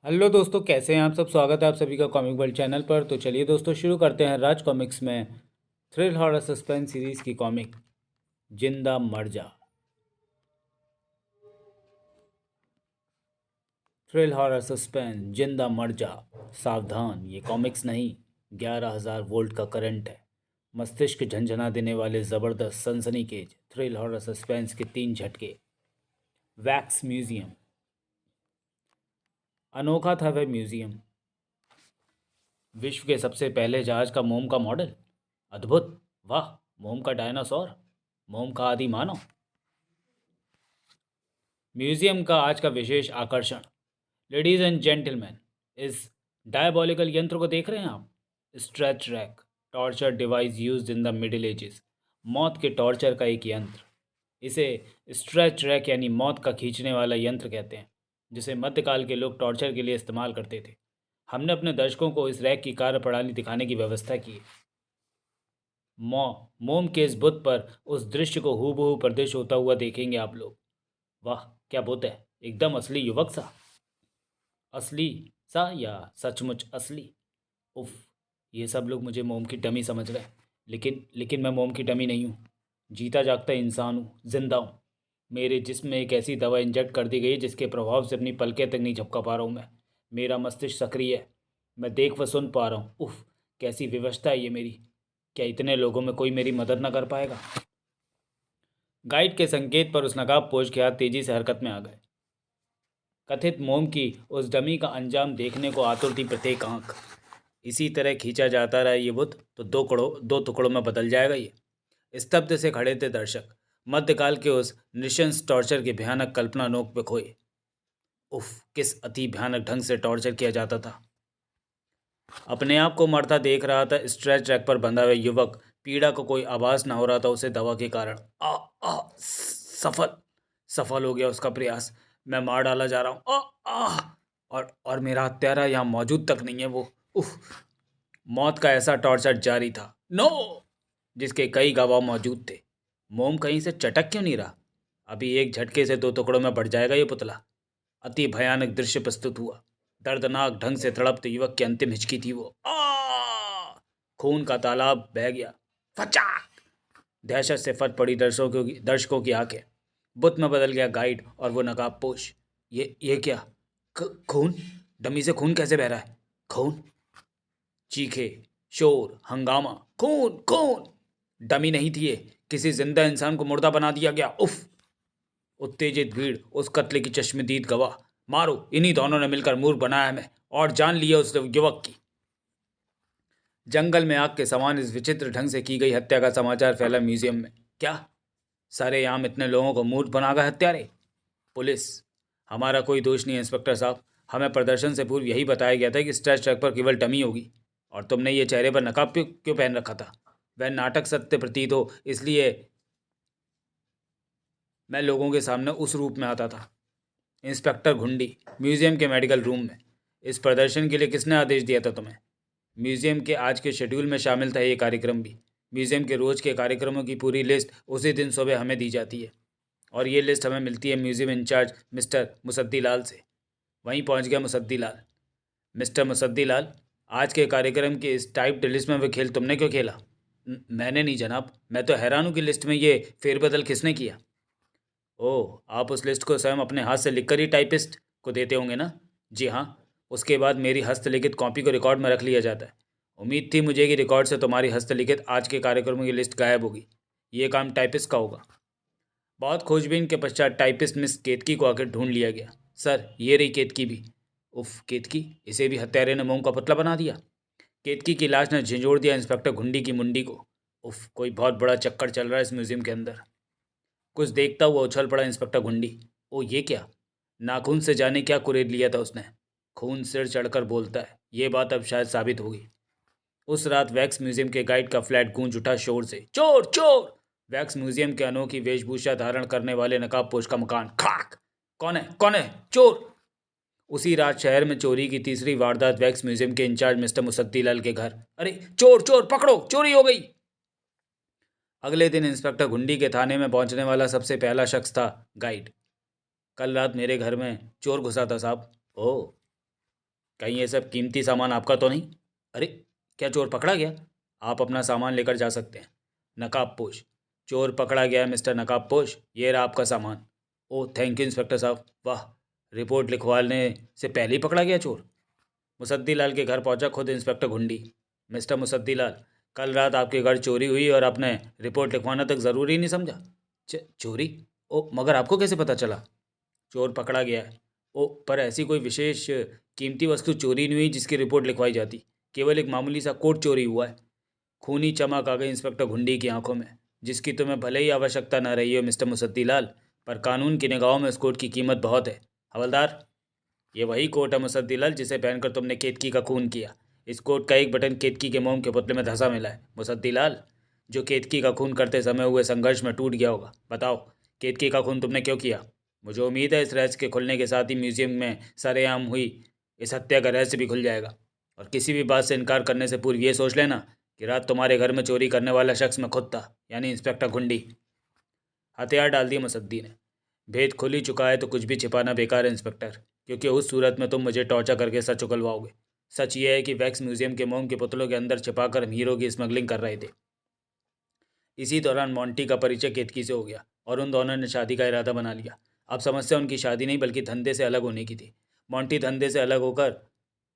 Hello दोस्तों, कैसे हैं आप सब। स्वागत है आप सभी का कॉमिक वर्ल्ड चैनल पर। तो चलिए दोस्तों, शुरू करते हैं राज कॉमिक्स में थ्रिल हॉरर सस्पेंस सीरीज की कॉमिक जिंदा मर जा। थ्रिल हॉरर सस्पेंस जिंदा मर जा। सावधान, ये कॉमिक्स नहीं, 11,000 वोल्ट का करंट है। मस्तिष्क झंझना देने वाले ज़बरदस्त सनसनीखेज थ्रिल हॉरर सस्पेंस के 3 झटके। Wax museum. अनोखा था वह म्यूजियम। विश्व के सबसे पहले जहाज का मोम का मॉडल। अद्भुत। वाह। मोम का डायनासोर। मोम का आदि मानव। म्यूजियम का आज का विशेष आकर्षण। लेडीज एंड जेंटलमैन, इस डायबॉलिकल यंत्र को देख रहे हैं आप। Stretch rack, torture device used in the middle ages. मौत के टॉर्चर का एक यंत्र। इसे स्ट्रेच रैक यानी मौत का खींचने वाला यंत्र कहते हैं, जिसे मध्यकाल के लोग टॉर्चर के लिए इस्तेमाल करते थे। हमने अपने दर्शकों को इस रैक की कार्यप्रणाली दिखाने की व्यवस्था की है। मोम के इस बुत पर उस दृश्य को हूबहू प्रदर्शित होता हुआ देखेंगे आप लोग। वाह, क्या बुत है, एकदम असली युवक सा। असली सा या सचमुच असली। उफ, ये सब लोग मुझे मोम की डमी समझ रहे हैं, लेकिन मैं मोम की डमी नहीं हूँ। जीता जागता इंसान हूँ, जिंदा हूँ। मेरे जिस्म में एक ऐसी दवा इंजेक्ट कर दी गई है जिसके प्रभाव से अपनी पलकें तक नहीं झपका पा रहा हूँ मैं। मेरा मस्तिष्क सक्रिय है। मैं देख व सुन पा रहा हूँ। उफ, कैसी विवशता है ये मेरी। क्या इतने लोगों में कोई मेरी मदद न कर पाएगा। गाइड के संकेत पर उस नकाबपोश के हाथ तेजी से हरकत में आ गए। कथित मोम की उस डमी का अंजाम देखने को आतुर थी प्रत्येक आंख। इसी तरह खींचा जाता रहा ये बुत तो दो टुकड़ों में बदल जाएगा ये। स्तब्ध से खड़े थे दर्शक, मध्यकाल के उस नृशंस टॉर्चर की भयानक कल्पना नोक पे खोए। उफ, किस अति भयानक ढंग से टॉर्चर किया जाता था। अपने आप को मरता देख रहा था स्ट्रेच रैक पर बंधा हुआ युवक। पीड़ा को कोई आभास न हो रहा था उसे दवा के कारण। सफल सफल हो गया उसका प्रयास। मैं मार डाला जा रहा हूँ। और मेरा हत्यारा यहाँ मौजूद तक नहीं है वो। उफ। मौत का ऐसा टॉर्चर जारी था, नो, जिसके कई गवाह मौजूद थे। मोम कहीं से चटक क्यों नहीं रहा। अभी एक झटके से दो टुकड़ों में बढ़ जाएगा ये पुतला। अति भयानक दृश्य प्रस्तुत हुआ। दर्दनाक ढंग से तड़पते युवक की अंतिम हिचकी थी वो। खून का तालाब बह गया। फचाक। दहशत से फट पड़ी दर्शकों की आंखें। बुत में बदल गया गाइड और वो नकाबपोश। ये क्या। खून। डमी से खून कैसे बह रहा है। खून। चीखे, शोर, हंगामा। खून खून। डमी नहीं थी ये, किसी जिंदा इंसान को मुर्दा बना दिया गया। उफ। उत्तेजित भीड़, उस कत्ले की चश्मदीद गवाह। मारो, इन्हीं दोनों ने मिलकर मूर्ख बनाया हमें और जान लिया उस युवक की। जंगल में आग के समान इस विचित्र ढंग से की गई हत्या का समाचार फैला म्यूजियम में। क्या सारे आम इतने लोगों को मूर्ख बना गए हत्यारे। पुलिस, हमारा कोई दोष नहीं है इंस्पेक्टर साहब। हमें प्रदर्शन से पूर्व यही बताया गया था कि स्ट्रेच ट्रैक पर केवल डमी होगी, और तुमने ये चेहरे पर नकाब क्यों पहन रखा था। वह नाटक सत्य प्रतीत हो इसलिए मैं लोगों के सामने उस रूप में आता था। इंस्पेक्टर घुंडी, म्यूजियम के मेडिकल रूम में। इस प्रदर्शन के लिए किसने आदेश दिया था तुम्हें। म्यूजियम के आज के शेड्यूल में शामिल था ये कार्यक्रम भी। म्यूजियम के रोज के कार्यक्रमों की पूरी लिस्ट उसी दिन सुबह हमें दी जाती है, और ये लिस्ट हमें मिलती है म्यूजियम इंचार्ज मिस्टर मुसद्दी लाल से। वहीं पहुंच गया मुसद्दी लाल। मिस्टर मुसद्दी लाल, आज के कार्यक्रम की इस टाइप लिस्ट में वह खेल तुमने क्यों खेला। मैंने नहीं जनाब, मैं तो हैरान हूँ कि लिस्ट में ये फेरबदल किसने किया। ओह, आप उस लिस्ट को स्वयं अपने हाथ से लिखकर ही टाइपिस्ट को देते होंगे ना। जी हाँ, उसके बाद मेरी हस्तलिखित कॉपी को रिकॉर्ड में रख लिया जाता है। उम्मीद थी मुझे कि रिकॉर्ड से तुम्हारी हस्तलिखित आज के कार्यक्रमों की लिस्ट गायब होगी। ये काम टाइपिस्ट का होगा। बहुत खोजबीन के पश्चात टाइपिस्ट मिस केतकी को आकर ढूंढ लिया गया। सर, ये रही केतकी भी। उफ, केतकी, इसे भी हत्यारे ने मोम का पुतला बना दिया। केतकी की लाश ने झिंझोड़ दिया इंस्पेक्टर घुंडी की मुंडी को। उफ, कोई बहुत बड़ा चक्कर चल रहा है इस म्यूजियम के अंदर। कुछ देखता हुआ उछल पड़ा इंस्पेक्टर घुंडी। ओ ये क्या। नाखून से जाने क्या कुरेद लिया था उसने। खून सिर चढ़कर बोलता है, ये बात अब शायद साबित होगी। उस रात वैक्स म्यूजियम के गाइड का फ्लैट गूंज उठा शोर से, चोर चोर। वैक्स म्यूजियम के अनोखी वेशभूषा धारण करने वाले नकाबपोश का मकान। खाक। कौन है चोर। उसी रात शहर में चोरी की तीसरी वारदात वैक्स म्यूजियम के इंचार्ज मिस्टर मुसद्दी लाल के घर। अरे चोर चोर पकड़ो, चोरी हो गई। अगले दिन इंस्पेक्टर घुंडी के थाने में पहुंचने वाला सबसे पहला शख्स था गाइड। कल रात मेरे घर में चोर घुसा था साहब। ओह। कहीं ये सब कीमती सामान आपका तो नहीं? अरे, क्या चोर पकड़ा गया? आप अपना सामान लेकर जा सकते हैं। नकाबपोश, चोर पकड़ा गया है मिस्टर नकाबपोश, ये रहा आपका सामान। ओह थैंक यू इंस्पेक्टर साहब, वाह, रिपोर्ट लिखवाने से पहले ही पकड़ा गया चोर। मुसद्दी लाल के घर पहुंचा खुद इंस्पेक्टर घुंडी। मिस्टर मुसद्दी लाल, कल रात आपके घर चोरी हुई और आपने रिपोर्ट लिखवाना तक ज़रूरी नहीं समझा। चोरी? ओ, मगर आपको कैसे पता चला? चोर पकड़ा गया है। ओ, पर ऐसी कोई विशेष कीमती वस्तु चोरी नहीं हुई जिसकी रिपोर्ट लिखवाई जाती। केवल एक मामूली सा कोट चोरी हुआ है। खूनी चमक आ गई इंस्पेक्टर घुंडी की आंखों में, जिसकी तुम्हें भले ही आवश्यकता न रही हो मिस्टर मुसद्दी लाल, पर कानून की निगाहों में उस कोट की कीमत बहुत है। हवलदार, ये वही कोट है मुसद्दी लाल जिसे पहनकर तुमने केतकी का खून किया। इस कोट का एक बटन केतकी के मोम के पुतले में धंसा मिला है मुसद्दी लाल, जो केतकी का खून करते समय हुए संघर्ष में टूट गया होगा। बताओ, केतकी का खून तुमने क्यों किया? मुझे उम्मीद है इस रहस्य के खुलने के साथ ही म्यूजियम में सरेआम हुई इस हत्या का रहस्य भी खुल जाएगा। और किसी भी बात से इनकार करने से पूर्व ये सोच लेना कि रात तुम्हारे घर में चोरी करने वाला शख्स मैं खुद था, यानी इंस्पेक्टर घुंडी। हथियार डाल दिया मुसद्दी ने। भेद खुल ही चुका है तो कुछ भी छिपाना बेकार है इंस्पेक्टर, क्योंकि उस सूरत में तुम मुझे टॉर्चर करके सच उगलवाओगे। सच ये है कि वैक्स म्यूजियम के मोम के पुतलों के अंदर छिपाकर हम हीरो की स्मगलिंग कर रहे थे। इसी दौरान मोंटी का परिचय केतकी से हो गया और उन दोनों ने शादी का इरादा बना लिया। अब समस्या उनकी शादी नहीं बल्कि धंधे से अलग होने की थी। मोंटी धंधे से अलग होकर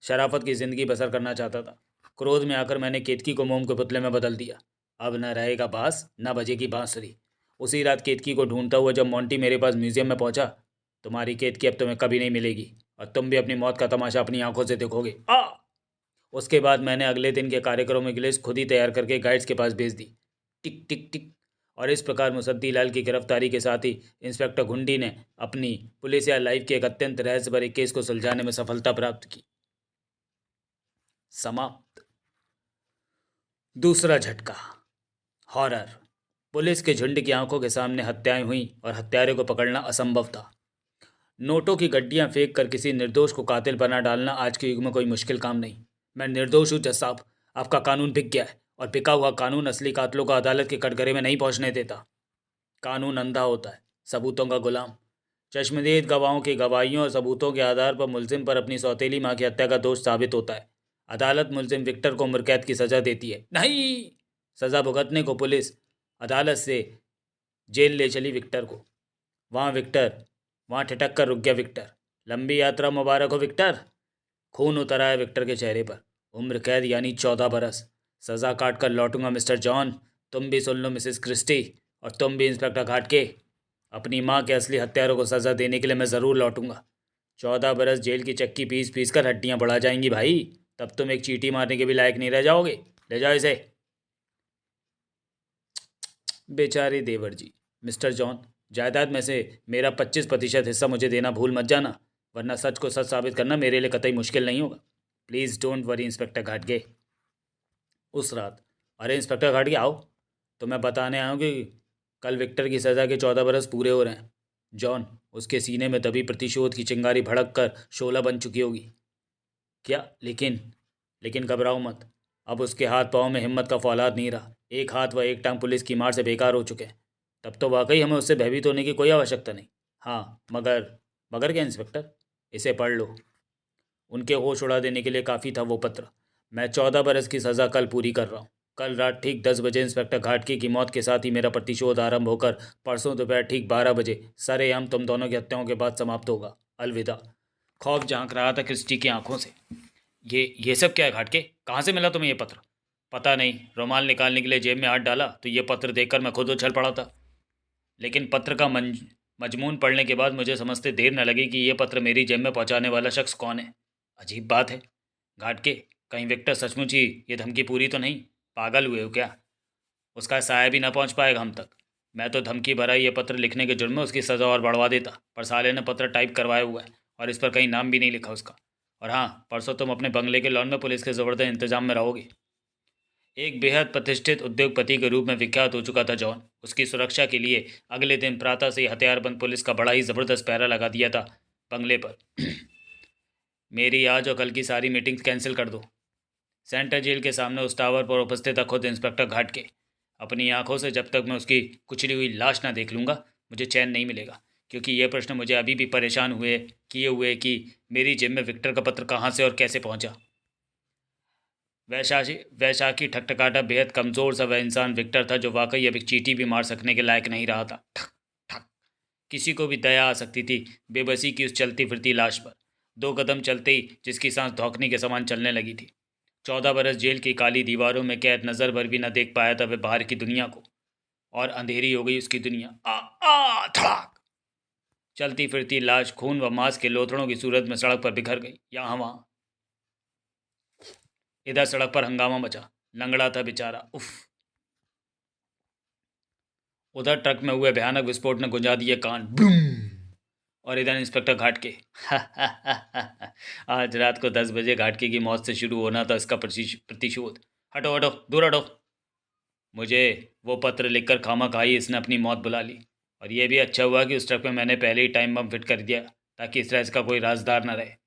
शराफत की ज़िंदगी बसर करना चाहता था। क्रोध में आकर मैंने केतकी को मोम के पुतले में बदल दिया। अब न रहेगा बांस न बजेगी बांसुरी। उसी रात केतकी को ढूंढता हुआ जब मोंटी मेरे पास म्यूजियम में पहुंचा, तुम्हारी केतकी अब तुम्हें कभी नहीं मिलेगी और तुम भी अपनी मौत का तमाशा अपनी आंखों से देखोगे। उसके बाद मैंने अगले दिन के कार्यक्रमों की लिस्ट खुद ही तैयार करके गाइड्स के पास भेज दी। टिक टिक टिक। और इस प्रकार मुसद्दी लाल की गिरफ्तारी के साथ ही इंस्पेक्टर घुंडी ने अपनी पुलिस या लाइफ के एक अत्यंत रहस्य भरे केस को सुलझाने में सफलता प्राप्त की। समाप्त। दूसरा झटका, हॉरर। पुलिस के झुंड की आंखों के सामने हत्याएं हुई और हत्यारे को पकड़ना असंभव था। नोटों की गड्डियां फेंक कर किसी निर्दोष को कातिल बना डालना आज के युग में कोई मुश्किल काम नहीं। मैं निर्दोष हूँ जज साहब, आपका कानून बिक गया है और बिका हुआ कानून असली कातलों को अदालत के कटघरे में नहीं पहुंचने देता। कानून अंधा होता है, सबूतों का गुलाम। चश्मदीद गवाहों की गवाहियों और सबूतों के आधार पर मुलजिम पर अपनी सौतेली माँ की हत्या का दोष साबित होता है। अदालत मुलजिम विक्टर को उम्र कैद की सज़ा देती है। नहीं, सज़ा भुगतने को पुलिस अदालत से जेल ले चली विक्टर को। वहाँ विक्टर, वहाँ ठिठक कर रुक गया विक्टर। लंबी यात्रा मुबारक हो विक्टर। खून उतर आया विक्टर के चेहरे पर। उम्र कैद यानी 14 बरस। सज़ा काट कर लौटूंगा मिस्टर जॉन। तुम भी सुन लो मिसेस क्रिस्टी, और तुम भी इंस्पेक्टर घाटके। अपनी माँ के असली हत्यारों को सज़ा देने के लिए मैं ज़रूर लौटूंगा। 14 बरस जेल की चक्की पीस पीस कर हड्डियाँ बढ़ा जाएंगी भाई। तब तुम एक चींटी मारने के भी लायक नहीं रह जाओगे। ले जाओ इसे। बेचारे देवर जी। मिस्टर जॉन, जायदाद में से मेरा 25% हिस्सा मुझे देना भूल मत जाना, वरना सच को सच साबित करना मेरे लिए कतई मुश्किल नहीं होगा। प्लीज़ डोंट वरी इंस्पेक्टर घाटगे। उस रात, अरे इंस्पेक्टर घाटगे आओ, तो मैं बताने आया हूँ कि कल विक्टर की सज़ा के 14 बरस पूरे हो रहे हैं। जॉन, उसके सीने में दबी प्रतिशोध की चिंगारी भड़क कर शोला बन चुकी होगी। क्या? लेकिन घबराओ मत। अब उसके हाथ पाँव में हिम्मत का फौलाद नहीं रहा। एक हाथ व एक टांग पुलिस की मार से बेकार हो चुके हैं। तब तो वाकई हमें उससे भयभीत होने की कोई आवश्यकता नहीं। हाँ, मगर क्या इंस्पेक्टर? इसे पढ़ लो। उनके होश उड़ा देने के लिए काफ़ी था वो पत्र। मैं 14 बरस की सज़ा कल पूरी कर रहा हूँ। कल रात ठीक 10 बजे इंस्पेक्टर घाटके की मौत के साथ ही मेरा प्रतिशोध आरंभ होकर परसों दोपहर ठीक 12 बजे सरेआम तुम दोनों की हत्याओं के बाद समाप्त होगा। अलविदा। खौफ झांक रहा था क्रिस्टी की आंखों से। ये सब क्या है घाटके? कहाँ से मिला तुम्हें ये पत्र? पता नहीं, रुमाल निकालने के लिए जेब में हाथ डाला तो ये पत्र देखकर मैं खुद उछल पड़ा था। लेकिन पत्र का मजमून पढ़ने के बाद मुझे समझते देर न लगी कि ये पत्र मेरी जेब में पहुंचाने वाला शख्स कौन है। अजीब बात है घाटके, कहीं विक्टर सचमुच ही ये धमकी पूरी तो नहीं? पागल हुए हो क्या? उसका साया भी ना पहुंच पाएगा हम तक। मैं तो धमकी भरा ये पत्र लिखने के जुर्म में उसकी सज़ा और बढ़वा देता, पर साले ने पत्र टाइप करवाया हुआ है और इस पर कहीं नाम भी नहीं लिखा उसका। और हाँ, परसों तुम अपने बंगले के लॉन में पुलिस के ज़बरदस्त इंतजाम में रहोगे। एक बेहद प्रतिष्ठित उद्योगपति के रूप में विख्यात हो चुका था जॉन। उसकी सुरक्षा के लिए अगले दिन प्रातः से ही हथियारबंद पुलिस का बड़ा ही ज़बरदस्त पहरा लगा दिया था बंगले पर। मेरी आज और कल की सारी मीटिंग्स कैंसिल कर दो। सेंट्रल जेल के सामने उस टावर पर उपस्थित था खुद इंस्पेक्टर घाटके। अपनी आंखों से जब तक मैं उसकी कुचली हुई लाश ना देख लूँगा मुझे चैन नहीं मिलेगा। क्योंकि ये प्रश्न मुझे अभी भी परेशान किए हुए कि मेरी जेब में विक्टर का पत्र कहाँ से और कैसे पहुंचा। वैशाखी ठकठकाटा बेहद कमज़ोर सा वह इंसान विक्टर था, जो वाकई अब एक चींटी भी मार सकने के लायक नहीं रहा था। ठक ठक। किसी को भी दया आ सकती थी बेबसी की उस चलती फिरती लाश पर। 2 कदम चलते ही जिसकी सांस धौंकने के समान चलने लगी थी। 14 बरस जेल की काली दीवारों में कैद नज़र भर भी न देख पाया था वह बाहर की दुनिया को, और अंधेरी हो गई उसकी दुनिया। आ आ धड़ाक। चलती फिरती लाश खून व मांस के लोथड़ों की सूरत में सड़क पर बिखर गई। यहाँ वहाँ इधर सड़क पर हंगामा मचा। लंगड़ा था बेचारा। उफ। उधर ट्रक में हुए भयानक विस्फोट ने गुंजा दिए कान। बूम। और इधर इंस्पेक्टर घाटके। आज रात को 10 बजे घाटके की मौत से शुरू होना था इसका प्रतिशोध। हटो हटो, दूर हटो। मुझे वो पत्र लिखकर खामखाई इसने अपनी मौत बुला ली। और यह भी अच्छा हुआ कि उस ट्रक में मैंने पहले ही टाइम बम फिट कर दिया, ताकि इस तरह इसका कोई राजदार न रहे।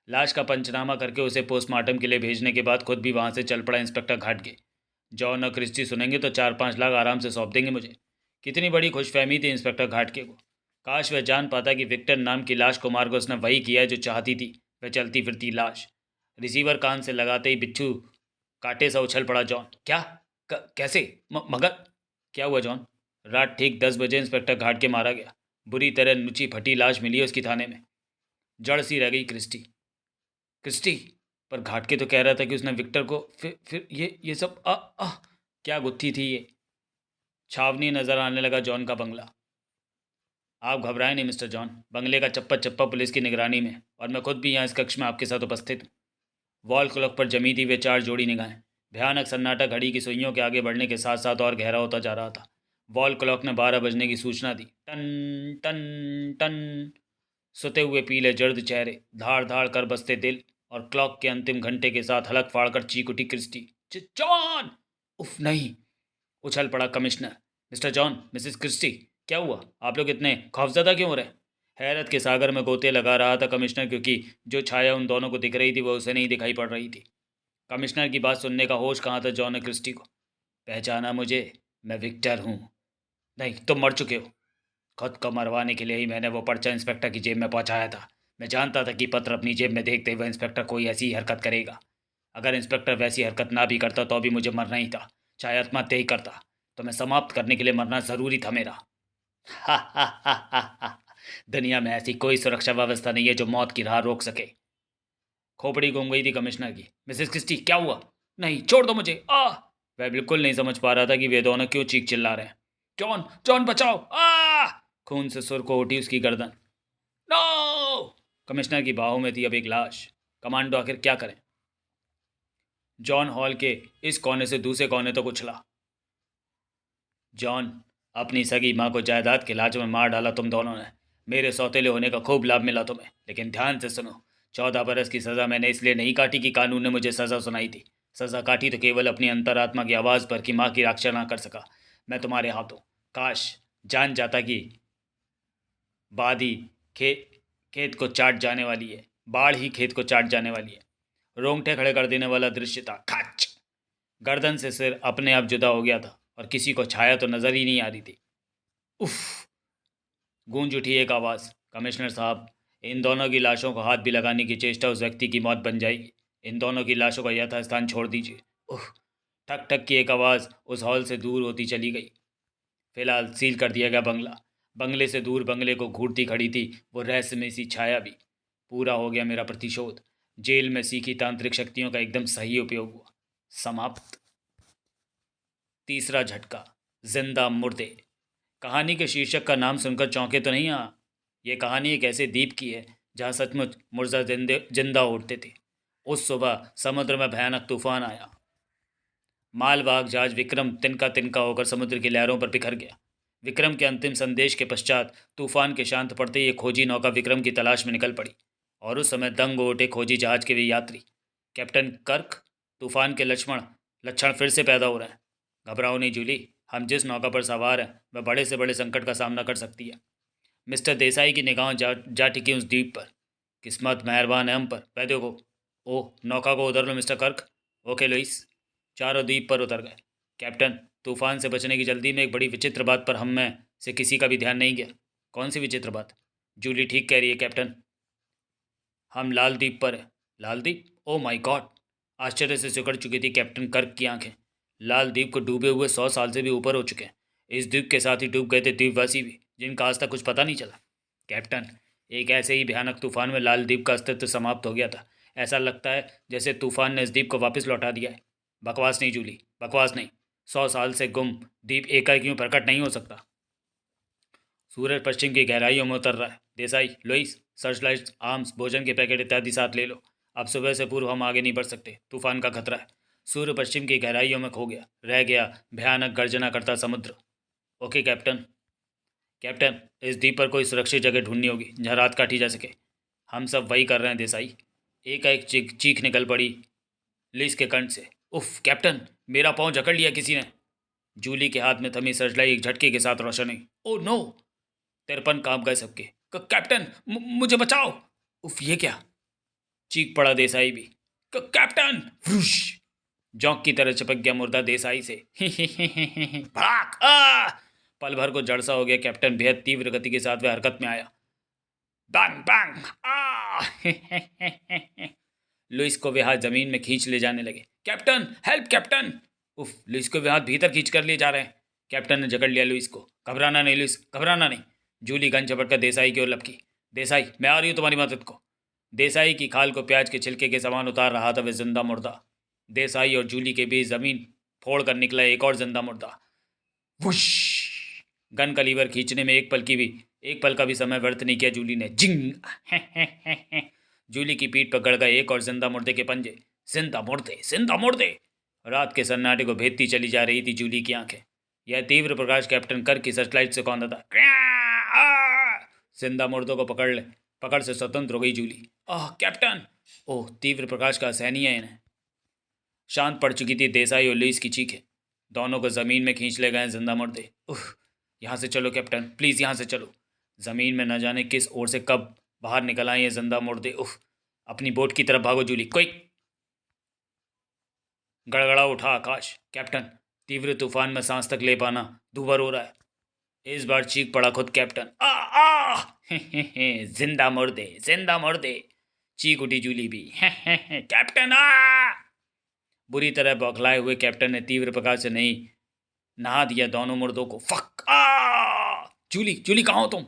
लाश का पंचनामा करके उसे पोस्टमार्टम के लिए भेजने के बाद खुद भी वहाँ से चल पड़ा इंस्पेक्टर घाटगे। जॉन और क्रिस्टी सुनेंगे तो 4-5 लाख आराम से सौंप देंगे मुझे। कितनी बड़ी खुशफहमी थी इंस्पेक्टर घाटगे को। काश वह जान पाता कि विक्टर नाम की लाश को मार कर उसने वही किया जो चाहती थी, वह चलती फिरती लाश। रिसीवर कान से लगाते ही बिच्छू कांटे सा उछल पड़ा जॉन। क्या? कैसे? मगर क्या हुआ जॉन? रात ठीक 10 बजे इंस्पेक्टर घाटगे मारा गया। बुरी तरह नुची फटी लाश मिली है उसकी थाने में। जड़ सी रह गई क्रिस्टी। क्रिस्टी? पर घाटगे तो कह रहा था कि उसने विक्टर को फिर ये सब क्या गुत्थी थी ये। छावनी नजर आने लगा जॉन का बंगला। आप घबराएं नहीं मिस्टर जॉन, बंगले का चप्पा चप्पा पुलिस की निगरानी में, और मैं खुद भी यहाँ इस कक्ष में आपके साथ उपस्थित हूँ। वॉल क्लॉक पर जमी थी वे 4 जोड़ी निगाहें। भयानक सन्नाटा घड़ी की सुइयों के आगे बढ़ने के साथ साथ और गहरा होता जा रहा था। वॉल क्लॉक ने 12 बजने की सूचना दी। Ton ton ton. सुते हुए पीले जर्द चेहरे, धाड़ धाड़ कर बसते दिल, और क्लॉक के अंतिम घंटे के साथ हलक फाड़कर चीख उठी क्रिस्टी। जॉन! उफ नहीं! उछल पड़ा commissioner. Mister John, missus Christie, क्या हुआ? आप लोग इतने खौफजदा क्यों हो रहे? हैरत के सागर में गोते लगा रहा था कमिश्नर, क्योंकि जो छाया उन दोनों को दिख रही थी वह उसे नहीं दिखाई पड़ रही थी। कमिश्नर की बात सुनने का होश कहाँ था जॉन ने क्रिस्टी को। पहचाना मुझे? मैं विक्टर हूँ। नहीं, तुम मर चुके हो। खुद को मरवाने के लिए ही मैंने वो पर्चा इंस्पेक्टर की जेब में पहुंचाया था। मैं जानता था कि पत्र अपनी जेब में देखते हुए इंस्पेक्टर कोई ऐसी ही हरकत करेगा। अगर इंस्पेक्टर वैसी हरकत ना भी करता तो भी मुझे मरना ही था, चाहे आत्महत्या ही करता, तो मैं समाप्त करने के लिए मरना ज़रूरी था मेरा। हा हा हा हा हा। दुनिया में ऐसी कोई सुरक्षा व्यवस्था नहीं है जो मौत की राह रोक सके। खोपड़ी घूम गई थी कमिश्नर की। मिसेस क्रिस्टी, क्या हुआ? नहीं, छोड़ दो मुझे। वह बिल्कुल नहीं समझ पा रहा था कि वे दोनों क्यों चीख चिल्ला रहे हैं। जॉन, जॉन बचाओ! खून से सुर को उठी उसकी गर्दन। नो! कमिश्नर की बाहों में थी अब एक लाश। कमांडो आखिर क्या करें? जॉन हॉल के इस कोने से दूसरे कोने तक उछला। जॉन, अपनी सगी माँ को जायदाद के लालच में मार डाला तुम दोनों ने। मेरे सौतेले होने का खूब लाभ मिला तुम्हें, लेकिन ध्यान से सुनो। 14 बरस की सज़ा मैंने इसलिए नहीं काटी कि कानून ने मुझे सज़ा सुनाई थी। सज़ा काटी तो केवल अपनी अंतरात्मा की आवाज़ पर कि माँ की रक्षा ना कर सका मैं तुम्हारे हाथों। काश जान जाता कि बाढ़ ही खेत को चाट जाने वाली है। बाढ़ ही खेत को चाट जाने वाली है। रोंगटे खड़े कर देने वाला दृश्य था। खच! गर्दन से सिर अपने आप जुदा हो गया था, और किसी को छाया तो नजर ही नहीं आ रही थी। उफ! गूंज उठी एक आवाज़। कमिश्नर साहब, इन दोनों की लाशों को हाथ भी लगाने की चेष्टा उस व्यक्ति की मौत बन जाएगी। इन दोनों की लाशों का यथास्थान छोड़ दीजिए। उह! ठक ठक की एक आवाज़ उस हॉल से दूर होती चली गई। फिलहाल सील कर दिया गया बंगला। बंगले से दूर बंगले को घूरती खड़ी थी वो रहस्यमय सी छाया भी। पूरा हो गया मेरा प्रतिशोध। जेल में सीखी तांत्रिक शक्तियों का एकदम सही उपयोग हुआ। समाप्त। तीसरा झटका। जिंदा मुर्दे। कहानी के शीर्षक का नाम सुनकर चौंके तो नहीं? ये कहानी एक ऐसे द्वीप की है जहाँ सचमुच मुर्दा जिंदा उड़ते थे। उस सुबह समुद्र में भयानक तूफान आया। मालवाहक जहाज विक्रम तिनका तिनका होकर समुद्र की लहरों पर बिखर गया। विक्रम के अंतिम संदेश के पश्चात तूफान के शांत पड़ते ही एक खोजी नौका विक्रम की तलाश में निकल पड़ी। और उस समय दंग हो उठे खोजी जहाज के वे यात्री। कैप्टन कर्क, तूफान के लक्षण फिर से पैदा हो रहे हैं। घबराओ नहीं जूली, हम जिस नौका पर सवार हैं वह बड़े से बड़े संकट का सामना कर सकती है। मिस्टर देसाई की निगाहें जा टिकी उस द्वीप पर। किस्मत मेहरबान है हम पर। वह देखो। ओह, नौका को उधर लो मिस्टर कर्क। Okay Louis. चारों द्वीप पर उतर गए। कैप्टन, तूफान से बचने की जल्दी में एक बड़ी विचित्र बात पर हम में से किसी का भी ध्यान नहीं गया। कौन सी विचित्र बात? जूली ठीक कह रही है कैप्टन, हम लाल द्वीप पर हैं। लाल द्वीप? Oh my God! आश्चर्य से सिकुड़ चुकी थी कैप्टन कर्क की आंखें। लाल द्वीप को डूबे हुए 100 साल से भी ऊपर हो चुके हैं। इस द्वीप के साथ ही डूब गए थे द्वीपवासी भी, जिनका आज तक कुछ पता नहीं चला। कैप्टन, एक ऐसे ही भयानक तूफान में लाल द्वीप का अस्तित्व समाप्त हो गया था। ऐसा लगता है जैसे तूफान ने इस द्वीप को वापस लौटा दिया है। बकवास नहीं जूली, बकवास नहीं। 100 साल से गुम द्वीप एकाएक यूं प्रकट नहीं हो सकता। सूरज पश्चिम की गहराइयों में उतर रहा है। देसाई, लुइस, सर्चलाइट, आर्म्स, भोजन के पैकेट इत्यादि साथ ले लो। अब सुबह से पूर्व हम आगे नहीं बढ़ सकते, तूफान का खतरा है। सूर्य पश्चिम की गहराइयों में खो गया, रह गया भयानक गर्जना करता समुद्र। Okay captain. कैप्टन, इस द्वीप पर कोई सुरक्षित जगह ढूंढनी होगी जहाँ रात काटी जा सके। हम सब वही कर रहे हैं देसाई। एक चीख निकल पड़ी लिस के कंठ से। उफ कैप्टन, मेरा पाँव जकड़ लिया किसी ने। जूली के हाथ में थमी सर्चलाइट एक झटके के साथ रोशन हुई। Oh no! तिरपन कांप गए सबके। कैप्टन, मुझे बचाओ! उफ, ये क्या? चीख पड़ा देसाई भी। कैप्टन! वुश! जौंक की तरह चिपक गया मुर्दा देसाई से। भाग! पल भर को जड़सा हो गया कैप्टन। बेहद तीव्र गति के साथ वह हरकत में आया। Bang bang! लुइस को वे हाथ जमीन में खींच ले जाने लगे। Captain, help captain! उफ, लुइस को वे हाथ भीतर खींच कर ले जा रहे हैं। कैप्टन ने जकड़ लिया लुइस को। घबराना नहीं लुइस, घबराना नहीं। जूली गन झपट कर देसाई की ओर लपकी। देसाई, मैं आ रही हूँ तुम्हारी मदद को। देसाई की खाल को प्याज के छिलके के समान उतार रहा था वह जिंदा मुर्दा। देसाई और जूली के बीच जमीन फोड़ कर निकला एक और जिंदा मुर्दा। वुश! गन का लीवर खींचने में एक पल का भी समय व्यर्थ नहीं किया जूली ने। जिंग! जूली की पीठ पर गड़ गए एक और जिंदा मुर्दे के पंजे। जिंदा मुर्दे, जिंदा मुर्दे! रात के सन्नाटे को भेदती चली जा रही थी जूली की आंखें। यह तीव्र प्रकाश कैप्टन कर्क की सर्चलाइट से कौंधा था। जिंदा मुर्दों को पकड़ से स्वतंत्र हो गई जूली। आह कैप्टन! ओह, तीव्र प्रकाश का असहनीय है इन्हें। शांत पड़ चुकी थी देसाई और लुइस की चीखें। दोनों को जमीन में खींच ले गए जिंदा मुर्दे। उह, यहाँ से चलो कैप्टन, प्लीज यहाँ से चलो। जमीन में न जाने किस ओर से कब बाहर निकल आए ये जिंदा मुर्दे। उह, अपनी बोट की तरफ भागो जूली, कोई! गड़गड़ा उठा आकाश। कैप्टन, तीव्र तूफान में सांस तक ले पाना दूभर हो रहा है। इस बार चीख पड़ा खुद कैप्टन। आ आ! जिंदा मुर्दे, जिंदा मुर्दे! चीख उठी जूली भी। कैप्टन आ! बुरी तरह बौखलाए हुए कैप्टन ने तीव्र प्रकाश से नहीं नहा दिया दोनों मुर्दों को। फक! आ! जूली, जूली कहाँ हो तुम?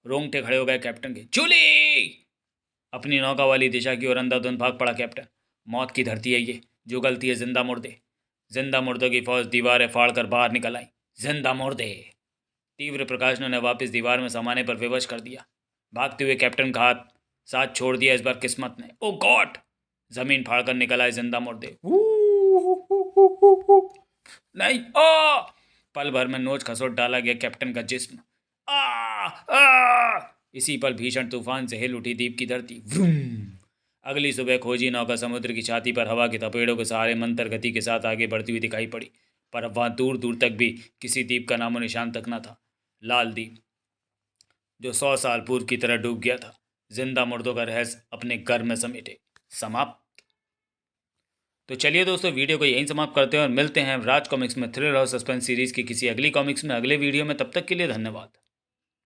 रोंगटे खड़े हो गए कैप्टन के। जूली! अपनी नौका वाली दिशा की ओर अंधाधुंध भाग पड़ा कैप्टन। मौत की धरती है ये, जो गलती है जिंदा मुर्दे। जिंदा मुर्दों की फौज दीवारें फाड़ कर बाहर निकल आई। जिंदा मुर्दे! तीव्र प्रकाश ने उन्हें वापस दीवार में समाने पर विवश कर दिया। भागते हुए कैप्टन का हाथ साथ छोड़ दिया इस बार किस्मत ने। ओ गॉड! जमीन फाड़ कर निकल आए जिंदा मुर्दे। नहीं! आ! पल भर में नोच खसोट डाला गया कैप्टन का जिस्म। आ! आ! इसी पल भीषण तूफान से हिल उठी द्वीप की धरती। व्रूम! अगली सुबह खोजी नौका समुद्र की छाती पर हवा के थपेड़ों के सहारे मंतर गति के साथ आगे बढ़ती हुई दिखाई पड़ी। पर अब वहाँ दूर दूर तक भी किसी द्वीप का नामो निशान तक न था। लाल द्वीप, जो 100 साल पूर्व की तरह डूब गया था, जिंदा मुर्दों का रहस्य अपने घर में समेटे। समाप्त। तो चलिए दोस्तों, वीडियो को यहीं समाप्त करते हैं और मिलते हैं राज कॉमिक्स में थ्रिलर और सस्पेंस सीरीज की किसी अगली कॉमिक्स में अगले वीडियो में। तब तक के लिए धन्यवाद।